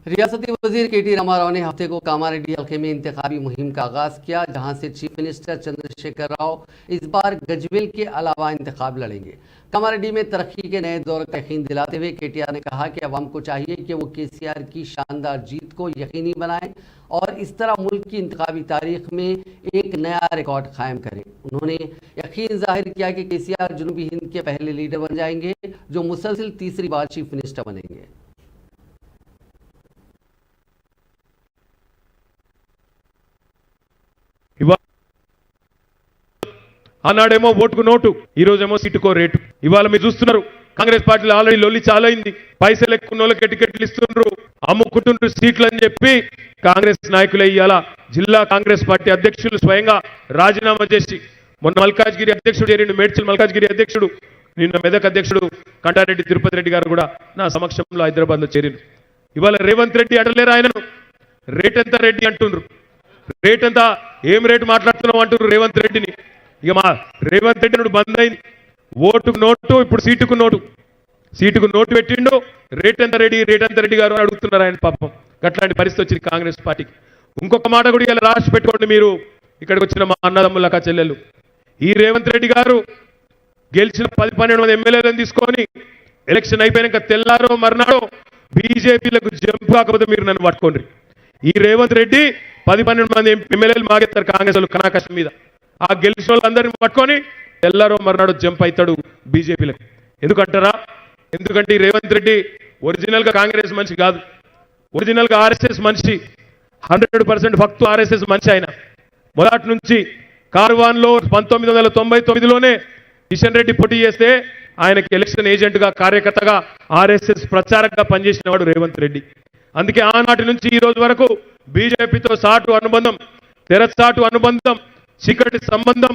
रियासती वजीर के.टी. रामाराव ने हफ्ते को कामारेड्डी हल्के में इंतखाबी मुहिम का आगाज किया, जहां से चीफ मिनिस्टर चंद्रशेखर राव इस बार गजवेल के अलावा इंतखाब लड़ेंगे। कामारेड्डी में तरक्की के नए दौर का यकीन दिलाते हुए के.टी.आर ने कहा कि अवाम को चाहिए कि वो के.सी.आर की शानदार जीत को यकीनी बनाएं और इस तरह मुल्क की इंतखाबी तारीख में एक नया रिकॉर्ड कायम करें। उन्होंने यकीन जाहिर किया कि के.सी.आर जनूबी हिंद के पहले लीडर बन जाएंगे जो मुसलसिल तीसरी बार चीफ मिनिस्टर बनेंगे। ఆనాడేమో ఓటుకు నోటు, ఈ రోజేమో సీటుకో రేటు. ఇవాళ మీరు చూస్తున్నారు కాంగ్రెస్ పార్టీలో ఆల్రెడీ లొల్లి చాలా అయింది. పైసలు ఎక్కువ వాళ్ళకి టికెట్లు ఇస్తున్నారు, అమ్ముకుంటున్నారు సీట్లు అని చెప్పి కాంగ్రెస్ నాయకులు ఇవాళ జిల్లా కాంగ్రెస్ పార్టీ అధ్యక్షులు స్వయంగా రాజీనామా చేసి మొన్న మల్కాజ్గిరి అధ్యక్షుడు చేరిండు, మేడ్చల్ మల్కాజ్గిరి అధ్యక్షుడు, నిన్న మెదక్ అధ్యక్షుడు కంటారెడ్డి తిరుపతి రెడ్డి గారు కూడా నా సమక్షంలో హైదరాబాద్ లో చేరిండు. ఇవాళ రేవంత్ రెడ్డి అడలేరు, ఆయనను రేట్ ఎంత రెడ్డి అంటున్నారు. రేట్ ఎంత, ఏం రేటు మాట్లాడుతున్నావు అంటున్నారు రేవంత్ రెడ్డిని. ఇక మా రేవంత్ రెడ్డి నుండి బంద్ అయింది. ఓటుకు నోటు, ఇప్పుడు సీటుకు నోటు. సీటుకు నోటు పెట్టిండు, రేట్ ఎంత రెడ్డి, రేట్ ఎంత రెడ్డి గారు అడుగుతున్నారు ఆయన. పాపం అట్లాంటి పరిస్థితి వచ్చింది కాంగ్రెస్ పార్టీకి. ఇంకొక మాట కూడా ఇలా రాసి పెట్టుకోండి మీరు, ఇక్కడికి వచ్చిన మా అన్నదమ్ములక చెల్లెలు. ఈ రేవంత్ రెడ్డి గారు గెలిచిన 10-12 మంది ఎమ్మెల్యేలను తీసుకొని ఎలక్షన్ అయిపోయాక తెల్లారో మర్నాడో బీజేపీలకు జంప్ కాకపోతే మీరు నన్ను పట్టుకోండి. ఈ రేవంత్ రెడ్డి 10-12 మంది ఎమ్మెల్యేలు మాగెత్తారు కాంగ్రెస్ వాళ్ళు కనాకశం మీద. ఆ గెలిచిన వాళ్ళందరినీ పట్టుకొని తెల్లారో మర్నాడు జంప్ అవుతాడు బీజేపీలకు. ఎందుకంటారా? ఎందుకంటే ఈ రేవంత్ రెడ్డి ఒరిజినల్ గా కాంగ్రెస్ మనిషి కాదు, ఒరిజినల్ గా ఆర్ఎస్ఎస్ మనిషి, 100% భక్తు ఆర్ఎస్ఎస్ మనిషి. ఆయన మొదటి నుంచి కార్వాన్ లో 1999లోనే కిషన్ రెడ్డి పోటీ చేస్తే ఆయనకి ఎలక్షన్ ఏజెంట్ గా, కార్యకర్తగా, ఆర్ఎస్ఎస్ ప్రచారకగా పనిచేసిన వాడు రేవంత్ రెడ్డి. అందుకే ఆనాటి నుంచి ఈ రోజు వరకు బీజేపీతో సాటు అనుబంధం, తెరచాటు అనుబంధం, చీకటి సంబంధం